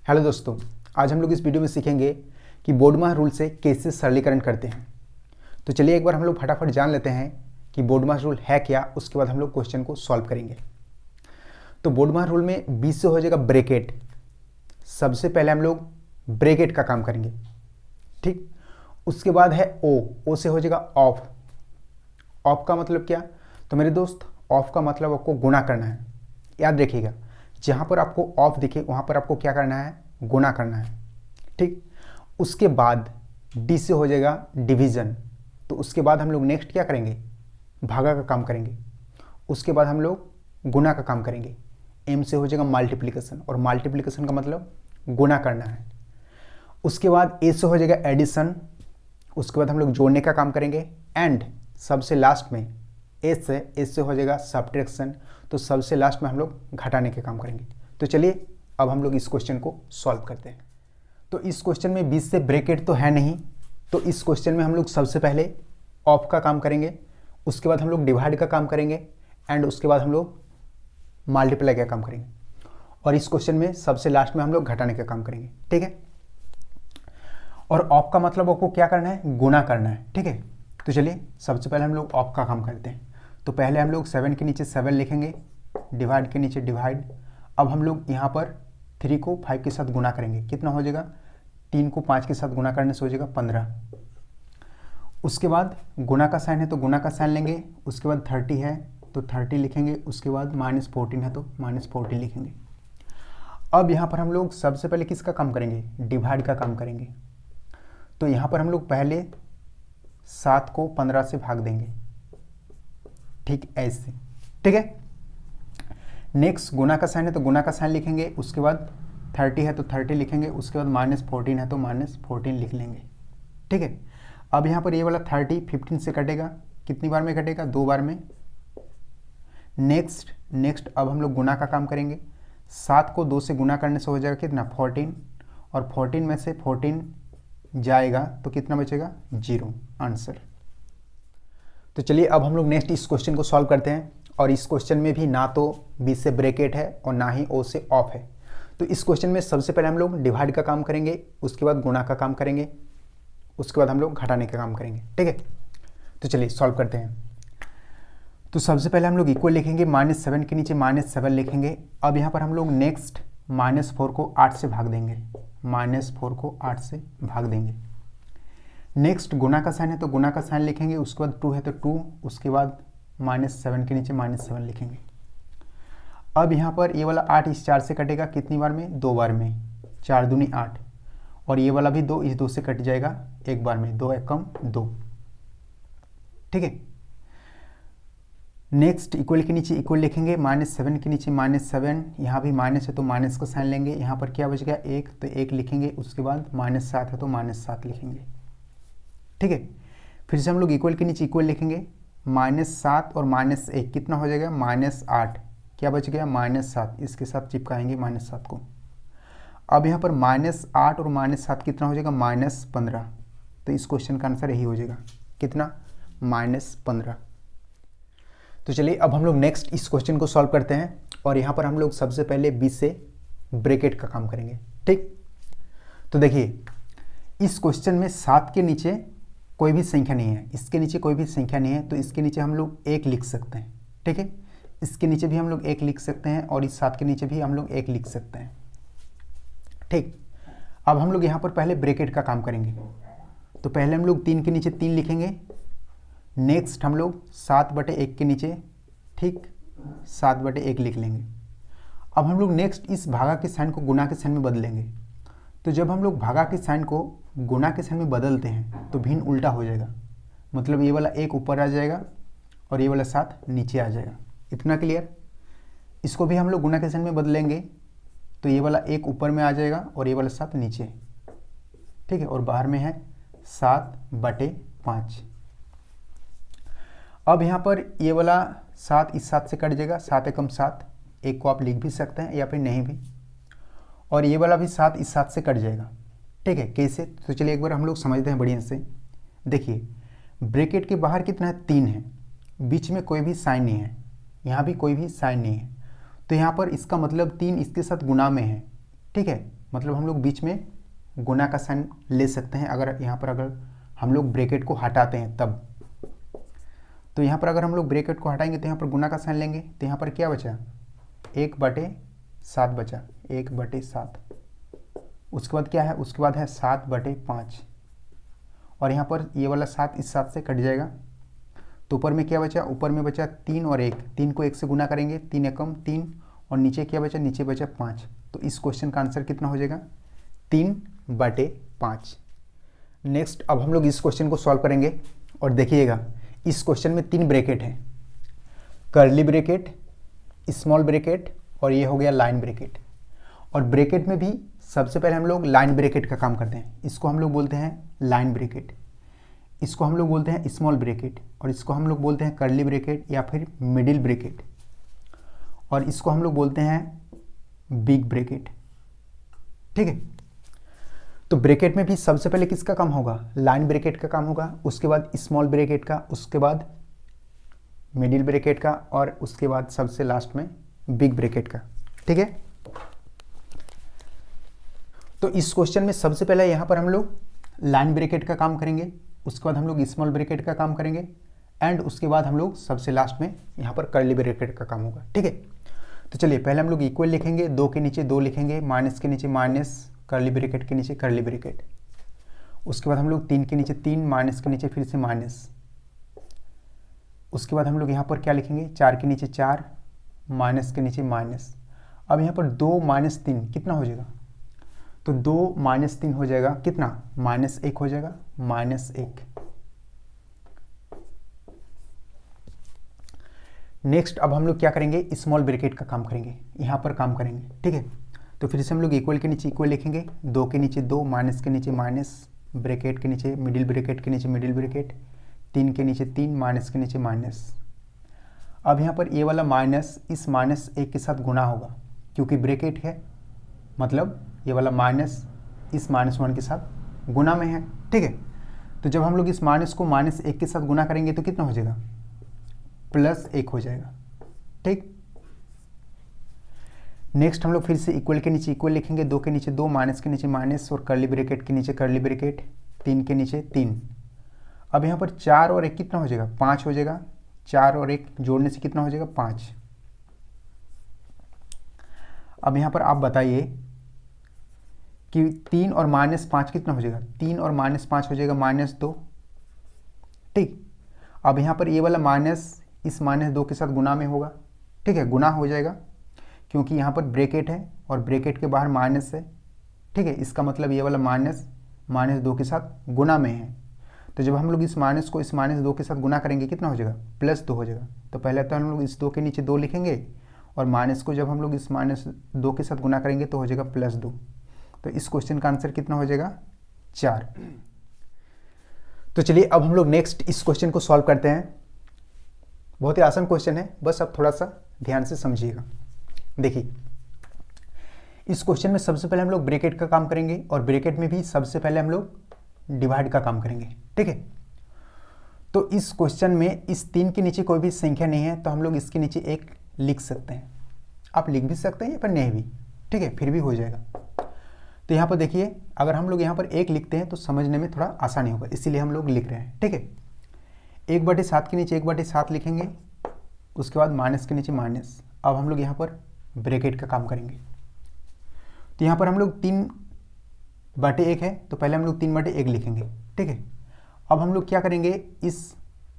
Hello दोस्तों, आज हम लोग इस वीडियो में सीखेंगे कि बोडमास रूल से कैसे सरलीकरण करते हैं। तो चलिए एक बार हम लोग फटाफट जान लेते हैं कि बोडमास रूल है क्या, उसके बाद हम लोग क्वेश्चन को सॉल्व करेंगे। तो बोडमास रूल में 20 से हो जाएगा ब्रैकेट। सबसे पहले हम लोग ब्रैकेट का काम करेंगे, ठीक। उसके बाद है ओ से हो जाएगा ऑफ। ऑफ का मतलब क्या? तो मेरे दोस्त, ऑफ का मतलब आपको गुणा करना है। याद रखिएगा, जहाँ पर आपको ऑफ दिखे वहाँ पर आपको क्या करना है? गुणा करना है, ठीक। उसके बाद डी से हो जाएगा डिवीज़न। तो उसके बाद हम लोग नेक्स्ट क्या करेंगे? भागा का काम करेंगे। उसके बाद हम लोग गुणा का काम करेंगे। एम से हो जाएगा मल्टीप्लिकेशन, और मल्टीप्लिकेशन का मतलब गुणा करना है। उसके बाद ए से हो जाएगा एडिशन। उसके बाद हम लोग जोड़ने का काम करेंगे। एंड सबसे लास्ट में एस से हो जाएगा सब्ट्रैक्शन। तो सबसे लास्ट में हम लोग घटाने के काम करेंगे। तो चलिए अब हम लोग इस क्वेश्चन को सॉल्व करते हैं। तो इस क्वेश्चन में 20 से ब्रैकेट तो है नहीं, तो इस क्वेश्चन में हम लोग सबसे पहले ऑफ का काम करेंगे। उसके बाद हम लोग डिवाइड का काम करेंगे। एंड उसके बाद हम लोग मल्टीप्लाई का काम करेंगे। और इस क्वेश्चन में सबसे लास्ट में हम लोग घटाने का काम करेंगे, ठीक है। और ऑफ का मतलब आपको क्या करना है? गुणा करना है, ठीक है। तो चलिए सबसे पहले हम लोग ऑफ का काम करते हैं। तो पहले हम लोग 7 के नीचे 7 लिखेंगे, डिवाइड के नीचे डिवाइड। अब हम लोग यहाँ पर 3 को 5 के साथ गुणा करेंगे। कितना हो जाएगा? 3 को 5 के साथ गुणा करने से हो जाएगा 15। उसके बाद गुणा का साइन है तो गुणा का साइन लेंगे। उसके बाद 30 है तो 30 लिखेंगे। उसके बाद -14 है तो -14 लिखेंगे। अब यहाँ पर हम लोग सबसे पहले किसका काम करेंगे? डिवाइड का काम करेंगे। तो यहाँ पर हम लोग पहले 7 को 15 से भाग देंगे, ठीक ऐसे, ठीक है। नेक्स्ट गुणा का साइन है तो गुणा का साइन लिखेंगे। उसके बाद 30 है तो 30 लिखेंगे। उसके बाद -14 है तो -14 लिख लेंगे, ठीक है। अब यहाँ पर ये वाला 30 15 से कटेगा। कितनी बार में कटेगा? 2 बार में। नेक्स्ट अब हम लोग गुणा का काम करेंगे। 7 को 2 से गुणा करने से हो जाएगा कितना? 14। और 14 में से 14 जाएगा तो कितना बचेगा? 0 आंसर। तो चलिए अब हम लोग नेक्स्ट इस क्वेश्चन को सॉल्व करते हैं। और इस क्वेश्चन में भी ना तो 20 से ब्रैकेट है और ना ही ओ से ऑफ है। तो इस क्वेश्चन में सबसे पहले हम लोग डिवाइड का काम करेंगे। उसके बाद गुणा का काम करेंगे। उसके बाद हम लोग घटाने का काम करेंगे, ठीक है। तो चलिए सॉल्व करते हैं। तो सबसे पहले हम लोग इक्वल लिखेंगे। -7 के नीचे -7 लिखेंगे। अब यहाँ पर हम लोग नेक्स्ट -4 को 8 से भाग देंगे। -4 को 8 से भाग देंगे। नेक्स्ट गुणा का साइन है तो गुणा का साइन लिखेंगे। उसके बाद 2 है तो 2। उसके बाद -7 के नीचे -7 लिखेंगे। अब यहाँ पर ये वाला 8 इस 4 से कटेगा। कितनी बार में? 2 बार में। 4 दूनी 8। और ये वाला भी 2 इस 2 से कट जाएगा एक बार में। 2 एकम 2, ठीक है। नेक्स्ट इक्वल के नीचे इक्वल लिखेंगे। -7 के नीचे -7। यहाँ भी माइनस है तो माइनस का साइन लेंगे। यहाँ पर क्या बच गया? 1, तो 1 लिखेंगे। उसके बाद -7 है तो -7 लिखेंगे, ठीक है। फिर से हम लोग इक्वल के नीचे इक्वल लिखेंगे। -7 और -1 कितना हो जाएगा? -8। क्या बच गया? -7। इसके साथ चिपकाएंगे -7 को। अब यहाँ पर -8 और -7 कितना हो जाएगा? -15। तो इस क्वेश्चन का आंसर यही हो जाएगा। कितना? -15। तो चलिए अब हम लोग नेक्स्ट इस क्वेश्चन को सॉल्व करते हैं। और यहाँ पर हम लोग सबसे पहले 20 से ब्रैकेट का काम करेंगे, ठीक। तो देखिए इस क्वेश्चन में 7 के नीचे कोई भी संख्या नहीं है, इसके नीचे कोई भी संख्या नहीं है। तो इसके नीचे हम लोग 1 लिख सकते हैं, ठीक है। इसके नीचे भी हम लोग 1 लिख सकते हैं और इस 7 के नीचे भी हम लोग 1 लिख सकते हैं, ठीक। अब हम लोग यहाँ पर पहले ब्रैकेट का काम करेंगे। तो पहले हम लोग 3 के नीचे 3 लिखेंगे। नेक्स्ट हम लोग 7/1 के नीचे, ठीक, 7/1 लिख लेंगे। अब हम लोग नेक्स्ट इस भागा के साइन को गुणा के साइन में बदलेंगे। तो जब हम लोग भागा के साइन को गुणा के साइन में बदलते हैं तो भिन्न उल्टा हो जाएगा। मतलब ये वाला 1 ऊपर आ जाएगा और ये वाला 7 नीचे आ जाएगा। इतना क्लियर? इसको भी हम लोग गुणा के साइन में बदलेंगे तो ये वाला 1 ऊपर में आ जाएगा और ये वाला 7 नीचे, ठीक है। और बाहर में है 7/5। अब यहाँ पर ये वाला 7 इस 7 से कट जाएगा। 7 एकम 7। 1 को आप लिख भी सकते हैं या फिर नहीं भी। और ये वाला भी 7 इस 7 से कट जाएगा, ठीक है। कैसे? तो चलिए एक बार हम लोग समझते हैं बढ़िया से। देखिए ब्रैकेट के बाहर कितना है? 3 है। बीच में कोई भी साइन नहीं है, यहाँ भी कोई भी साइन नहीं है। तो यहाँ पर इसका मतलब 3 इसके साथ गुणा में है, ठीक है। मतलब हम लोग बीच में गुना का साइन ले सकते हैं अगर यहाँ पर अगर हम लोग ब्रैकेट को हटाते हैं तब। तो यहाँ पर अगर हम लोग ब्रैकेट को हटाएंगे तो यहाँ पर गुना का साइन लेंगे तो यहाँ पर क्या बचा, 1/7 बचा, 1/7। उसके बाद क्या है, उसके बाद है 7/5 और यहाँ पर ये वाला 7 इस 7 से कट जाएगा। तो ऊपर में क्या बचा, ऊपर में बचा 3 और 1, 3 को 1 से गुना करेंगे, 3 एकम 3 और नीचे क्या बचा, नीचे बचा 5। तो इस क्वेश्चन का आंसर कितना हो जाएगा, 3/5। नेक्स्ट अब हम लोग इस क्वेश्चन को सॉल्व करेंगे और देखिएगा इस क्वेश्चन में 3 ब्रैकेट हैं, कर्ली ब्रैकेट, स्मॉल ब्रैकेट और ये हो गया लाइन ब्रैकेट। और ब्रैकेट में भी सबसे पहले हम लोग लाइन ब्रैकेट का काम करते हैं, इसको हम लोग बोलते हैं लाइन ब्रैकेट, इसको हम लोग बोलते हैं स्मॉल ब्रैकेट और इसको हम लोग बोलते हैं कर्ली ब्रैकेट या फिर मिडिल ब्रैकेट और इसको हम लोग बोलते हैं बिग ब्रैकेट। ठीक है, तो ब्रैकेट में भी सबसे पहले किसका काम होगा, लाइन ब्रैकेट का काम होगा, उसके बाद स्मॉल ब्रैकेट का, उसके बाद मिडिल ब्रैकेट का और उसके बाद सबसे लास्ट में बिग ब्रैकेट का। ठीक है, तो इस क्वेश्चन में सबसे पहले यहाँ पर हम लोग लाइन ब्रैकेट का काम करेंगे, उसके बाद हम लोग स्मॉल ब्रैकेट का काम करेंगे एंड उसके बाद हम लोग सबसे लास्ट में यहाँ पर कर्ली ब्रैकेट का काम होगा। ठीक है, तो चलिए पहले हम लोग इक्वल लिखेंगे, 2 के नीचे 2 लिखेंगे, माइनस के नीचे माइनस, कर्ली ब्रैकेट के नीचे कर्ली ब्रैकेट। उसके बाद हम लोग 3 के नीचे 3, माइनस के नीचे फिर से माइनस। उसके बाद हम लोग यहाँ पर क्या लिखेंगे, 4 के नीचे 4, माइनस के नीचे माइनस। अब यहाँ पर 2 - 3 कितना हो जाएगा, तो 2 - 3 हो जाएगा कितना, -1 हो जाएगा, -1। नेक्स्ट अब हम लोग क्या करेंगे, स्मॉल ब्रैकेट का काम करेंगे, यहाँ पर काम करेंगे। ठीक है, तो फिर से हम लोग इक्वल के नीचे इक्वल लिखेंगे, 2 के नीचे 2, माइनस के नीचे माइनस, ब्रैकेट के नीचे मिडिल ब्रैकेट के नीचे मिडिल ब्रैकेट, 3 के नीचे 3, माइनस के नीचे माइनस। अब यहाँ पर ये वाला माइनस इस -1 के साथ गुना होगा क्योंकि ब्रैकेट है, मतलब ये वाला माइनस इस -1 के साथ गुना में है। ठीक है, तो जब हम लोग इस माइनस को -1 के साथ गुना करेंगे तो कितना हो जाएगा, +1 हो जाएगा। ठीक, नेक्स्ट हम लोग फिर से इक्वल के नीचे इक्वल लिखेंगे, 2 के नीचे 2, माइनस के नीचे माइनस और कर्ली ब्रैकेट के नीचे कर्ली ब्रैकेट, 3 के नीचे 3। अब यहाँ पर 4 और 1 कितना हो जाएगा, 5 हो जाएगा, 4 और 1 जोड़ने से कितना हो जाएगा, 5। अब यहाँ पर आप बताइए कि 3 और -5 कितना हो जाएगा, 3 और -5 हो जाएगा -2। ठीक, अब यहाँ पर ये वाला माइनस इस -2 के साथ गुना में होगा। ठीक है, गुना हो जाएगा क्योंकि यहाँ पर ब्रैकेट है और ब्रैकेट के बाहर माइनस है। ठीक है, इसका मतलब ये वाला -2 के साथ गुना में है। तो जब हम लोग इस माइनस को इस -2 के साथ गुना करेंगे कितना हो जाएगा, +2 हो जाएगा। तो पहले तो हम लोग इस 2 के नीचे 2 लिखेंगे और माइनस को जब हम लोग इस -2 के साथ गुना करेंगे तो हो जाएगा +2। तो इस क्वेश्चन का आंसर कितना हो जाएगा, 4। तो चलिए अब हम लोग नेक्स्ट इस क्वेश्चन को सॉल्व करते हैं। बहुत ही आसान क्वेश्चन है, बस आप थोड़ा सा ध्यान से समझिएगा। देखिए इस क्वेश्चन में सबसे पहले हम लोग ब्रैकेट का काम करेंगे और ब्रैकेट में भी सबसे पहले हम लोग डिवाइड का काम करेंगे। ठीक है, तो इस क्वेश्चन में इस 3 के नीचे कोई भी संख्या नहीं है तो हम लोग इसके नीचे 1 लिख सकते हैं। आप लिख भी सकते हैं या फिर नहीं भी, ठीक है, फिर भी हो जाएगा। तो यहाँ पर देखिए अगर हम लोग यहाँ पर 1 लिखते हैं तो समझने में थोड़ा आसानी होगा, इसीलिए हम लोग लिख रहे हैं। ठीक है, 1/7 के नीचे 1/7 लिखेंगे, उसके बाद माइनस के नीचे माइनस। अब हम लोग यहाँ पर ब्रैकेट का काम करेंगे। तो यहाँ पर हम लोग 3/1 है तो पहले हम लोग 3/1 लिखेंगे। ठीक है, अब हम लोग क्या करेंगे, इस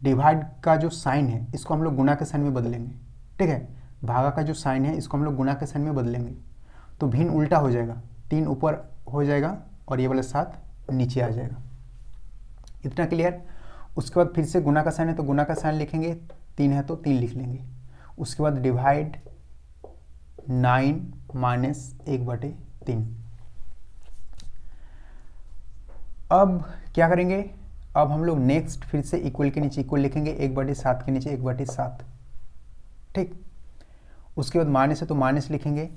डिवाइड का जो साइन है इसको हम लोग गुना के साइन में बदलेंगे। ठीक है, भागा का जो साइन है इसको हम लोग गुना के साइन में बदलेंगे तो भिन्न उल्टा हो जाएगा, 3 ऊपर हो जाएगा और ये वाला 7 नीचे आ जाएगा। इतना क्लियर। उसके बाद फिर से गुना का साइन है तो गुना का साइन लिखेंगे, 3 है तो 3 लिख लेंगे। उसके बाद डिवाइड 9 - 1/3। अब क्या करेंगे, अब हम लोग नेक्स्ट फिर से इक्वल के नीचे इक्वल लिखेंगे, 1/7 के नीचे 1/7। ठीक, उसके बाद माइनस है तो माइनस लिखेंगे।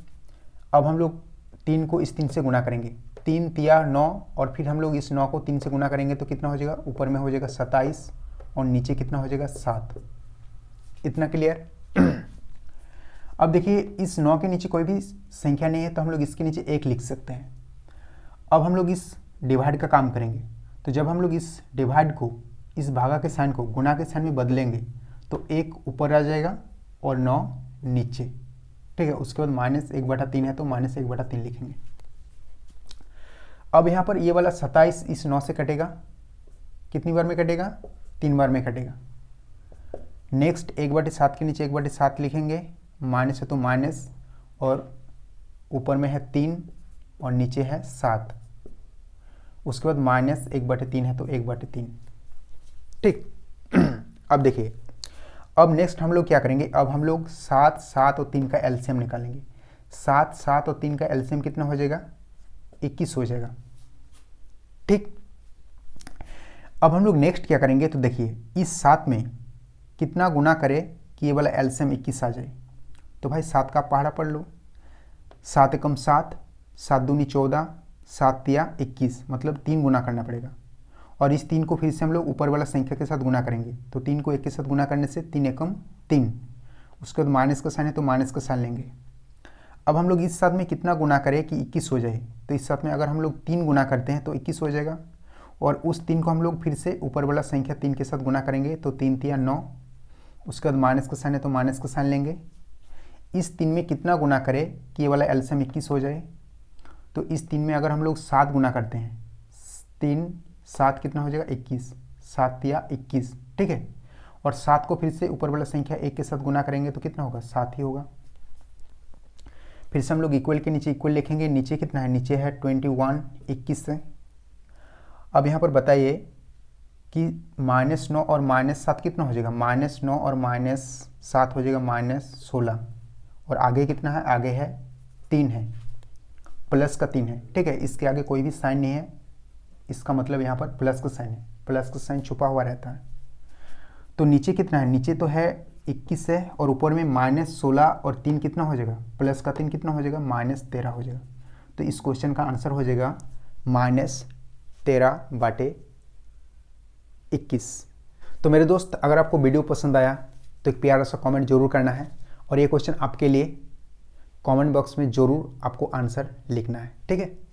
अब हम लोग 3 को इस 3 से गुना करेंगे, 3 तिया 9 और फिर हम लोग इस 9 को 3 से गुना करेंगे तो कितना हो जाएगा, ऊपर में हो जाएगा 27 और नीचे कितना हो जाएगा 7। इतना क्लियर। अब देखिए इस 9 के नीचे कोई भी संख्या नहीं है तो हम लोग इसके नीचे 1 लिख सकते हैं। अब हम लोग इस डिवाइड का काम करेंगे। तो जब हम लोग इस डिवाइड को, इस भागा के साइन को गुणा के साइन में बदलेंगे तो 1 ऊपर आ जाएगा और 9 नीचे, ठीक है। उसके बाद -1/3 है तो -1/3 लिखेंगे। अब यहाँ पर ये वाला 27 इस 9 से कटेगा, कितनी बार में कटेगा? 3 बार में कटेगा। नेक्स्ट 1/7 के नीचे 1/7 लिखेंगे, माइनस है तो माइनस, और ऊपर में है 3 और नीचे है 7। उसके बाद -1/3 है तो 1/3, ठीक। अब देखिए, अब नेक्स्ट हम लोग क्या करेंगे, अब हम लोग 7, 7 और 3 का एलसीएम निकालेंगे। 7, 7 और 3 का एलसीएम कितना हो जाएगा? 21 हो जाएगा, ठीक। अब हम लोग नेक्स्ट क्या करेंगे, तो देखिए इस 7 में कितना गुना करे कि ये वाला एलसीएम 21 आ जाए। तो भाई 7 का पहाड़ा पढ़ लो, 7 एकम 7, 7 दूनी 14, 7 तिया 21, मतलब 3 गुना करना पड़ेगा। और इस 3 को फिर से हम लोग ऊपर वाला संख्या के साथ गुना करेंगे। तो 3 को 1 के साथ गुना करने से 3 एकम 3। उसके बाद माइनस का साइन है तो माइनस का साइन लेंगे। अब हम लोग इस 7 में कितना गुना करें कि 21 हो जाए। तो इस 7 में अगर हम लोग 3 गुना करते हैं तो 21 हो जाएगा। और उस 3 को हम लोग फिर से ऊपर वाला संख्या 3 के साथ गुना करेंगे तो 3 तिया 9। उसके बाद माइनस का साइन है तो माइनस का साइन लेंगे। इस 3 में कितना गुना करें कि ये वाला एलसीएम 21 हो जाए। तो इस 3 में अगर हम लोग 7 गुना करते हैं, 3 7 कितना हो जाएगा? 21, 7 तिया 21, ठीक है। और 7 को फिर से ऊपर वाला संख्या 1 के साथ गुना करेंगे तो कितना होगा? 7 ही होगा। फिर से हम लोग इक्वल के नीचे इक्वल लिखेंगे। नीचे कितना है? नीचे है 21 21 से। अब यहाँ पर बताइए कि -9 और -7 कितना हो जाएगा? -9 और -7 हो जाएगा -16। और आगे कितना है? आगे है 3 है, प्लस का 3 है, ठीक है। इसके आगे कोई भी साइन नहीं है, इसका मतलब यहाँ पर प्लस का साइन है। प्लस का साइन छुपा हुआ रहता है। तो नीचे कितना है? नीचे तो है 21 है और ऊपर में -16 और 3 कितना हो जाएगा? प्लस का 3 कितना हो जाएगा? -13 हो जाएगा। तो इस क्वेश्चन का आंसर हो जाएगा -13/21। तो मेरे दोस्त, अगर आपको वीडियो पसंद आया तो एक प्यारा सा कमेंट जरूर करना है, और ये क्वेश्चन आपके लिए कमेंट बॉक्स में जरूर आपको आंसर लिखना है, ठीक है।